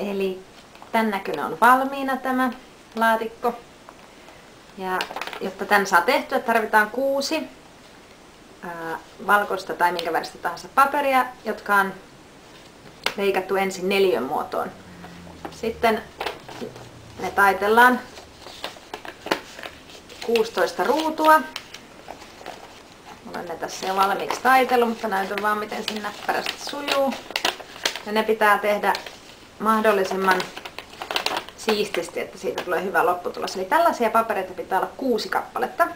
Eli tämän näköinen on valmiina tämä laatikko. Ja jotta tämän saa tehtyä, tarvitaan 6 valkoista tai minkä väristä tahansa paperia, jotka on leikattu ensin neliön muotoon. Sitten ne taitellaan 16 ruutua. Olen ne tässä jo valmiiksi taitellut, mutta näytän vaan miten se näppärästi sujuu. Ja ne pitää tehdä mahdollisimman siististi, että siitä tulee hyvä lopputulos. Eli tällaisia papereita pitää olla 6 kappaletta.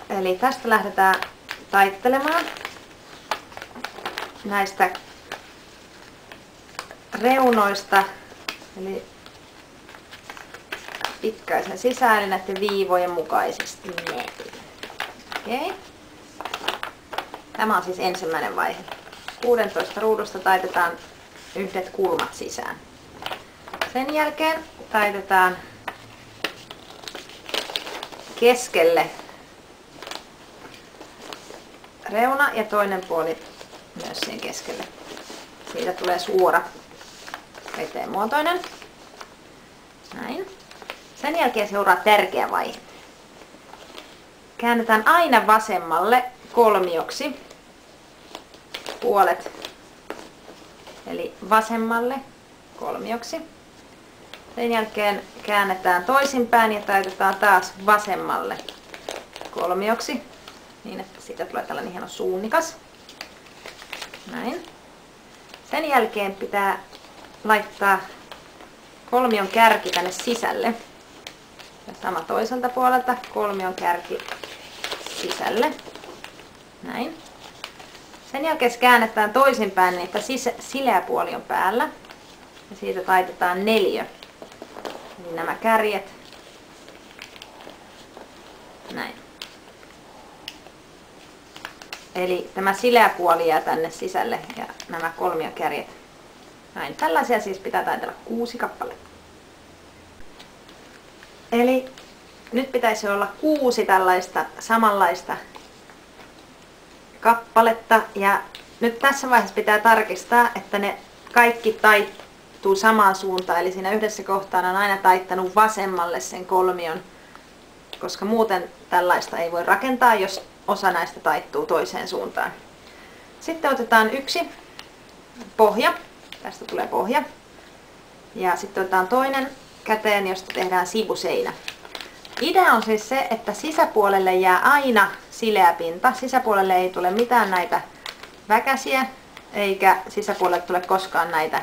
Eli tästä lähdetään taittelemaan näistä reunoista, eli pitkäisen sisään, eli näiden viivojen mukaisesti. Okay. Tämä on siis ensimmäinen vaihe. 16 ruudusta taitetaan yhdet kulmat sisään. Sen jälkeen taitetaan keskelle reuna ja toinen puoli myös siihen keskelle. Siitä tulee suora veteen muotoinen. Näin. Sen jälkeen seuraa tärkeä vaihe. Käännetään aina vasemmalle kolmioksi puolet. Eli vasemmalle kolmioksi. Sen jälkeen käännetään toisinpäin ja taitetaan taas vasemmalle kolmioksi. Niin, että siitä tulee tällainen hieno suunnikas. Näin. Sen jälkeen pitää laittaa kolmion kärki tänne sisälle. Ja sama toiselta puolelta kolmion kärki sisälle. Näin. Sen jälkeen käännetään toisinpäin, niin että sileä puoli on päällä. Ja siitä taitetaan 4. Eli nämä kärjet. Näin. Eli tämä sileä puoli jää tänne sisälle ja nämä kolmiokärjet. Näin. Tällaisia siis pitää taitella 6 kappaletta. Eli nyt pitäisi olla 6 tällaista samanlaista kappaletta. Ja nyt tässä vaiheessa pitää tarkistaa, että ne kaikki taittuu samaan suuntaan. Eli siinä yhdessä kohtaan on aina taittanut vasemmalle sen kolmion, koska muuten tällaista ei voi rakentaa, jos osa näistä taittuu toiseen suuntaan. Sitten otetaan yksi pohja. Tästä tulee pohja. Ja sitten otetaan toinen käteen, josta tehdään sivuseinä. Idea on siis se, että sisäpuolelle jää aina sileä pinta. Sisäpuolelle ei tule mitään näitä väkäsiä, eikä sisäpuolelle tule koskaan näitä,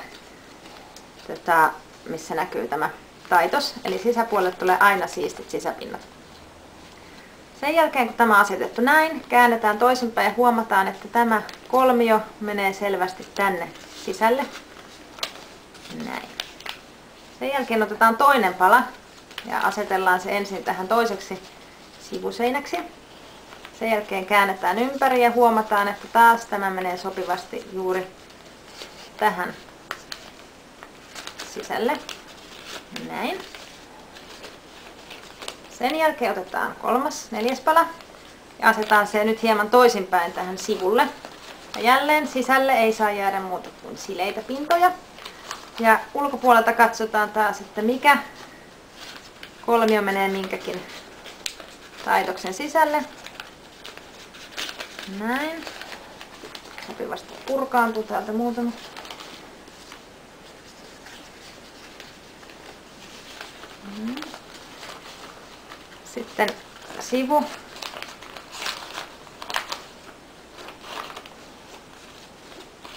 missä näkyy tämä taitos. Eli sisäpuolelle tulee aina siistit sisäpinnat. Sen jälkeen kun tämä on asetettu näin, käännetään toisinpäin ja huomataan, että tämä kolmio menee selvästi tänne sisälle. Näin. Sen jälkeen otetaan toinen pala ja asetellaan se ensin tähän toiseksi sivuseinäksi. Sen jälkeen käännetään ympäri ja huomataan, että taas tämä menee sopivasti juuri tähän sisälle. Näin. Sen jälkeen otetaan neljäs pala ja asetetaan se nyt hieman toisinpäin tähän sivulle. Ja jälleen sisälle ei saa jäädä muuta kuin sileitä pintoja. Ja ulkopuolelta katsotaan taas, että mikä kolmio menee minkäkin taitoksen sisälle. Näin. Sopivasti purkaantuu täältä muutama. Sitten sivu.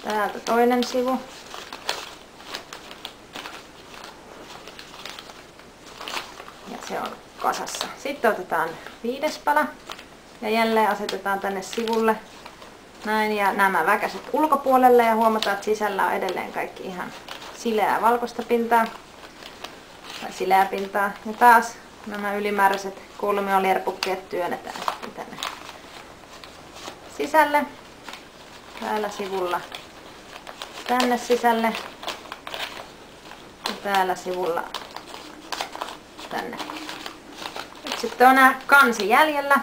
Täältä toinen sivu. Ja se on kasassa. Sitten otetaan 5. pala. Ja jälleen asetetaan tänne sivulle. Näin, ja nämä väkäset ulkopuolelle ja huomataan, että sisällä on edelleen kaikki ihan sileää valkoista pintaa. Tai sileää pintaa. Ja taas nämä ylimääräiset kolmiolerpukkeet työnnetään tänne sisälle. Täällä sivulla tänne sisälle. Ja täällä sivulla tänne. Nyt sitten on nämä kansi jäljellä.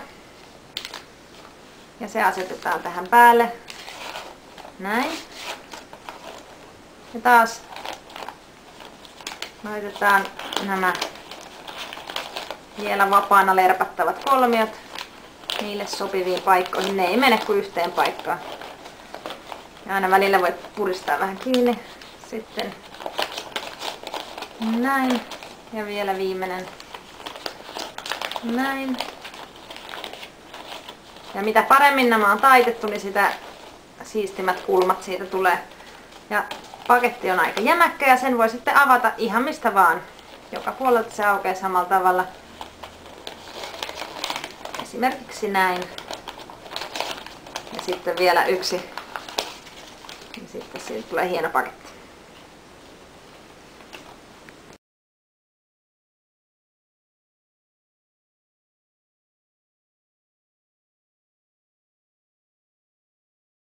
Ja se asetetaan tähän päälle. Näin. Ja taas Laitetaan nämä vielä vapaana lerpattavat kolmiot niille sopiviin paikkoihin. Ne ei mene kuin yhteen paikkaan. Ja aina välillä voi puristaa vähän kiinni. Sitten näin. Ja vielä viimeinen. Näin. Ja mitä paremmin nämä on taitettu, niin sitä siistimät kulmat siitä tulee. Ja paketti on aika jämäkkä ja sen voi sitten avata ihan mistä vaan. Joka puolelta se aukeaa samalla tavalla. Esimerkiksi näin. Ja sitten vielä yksi. Ja sitten siitä tulee hieno paketti.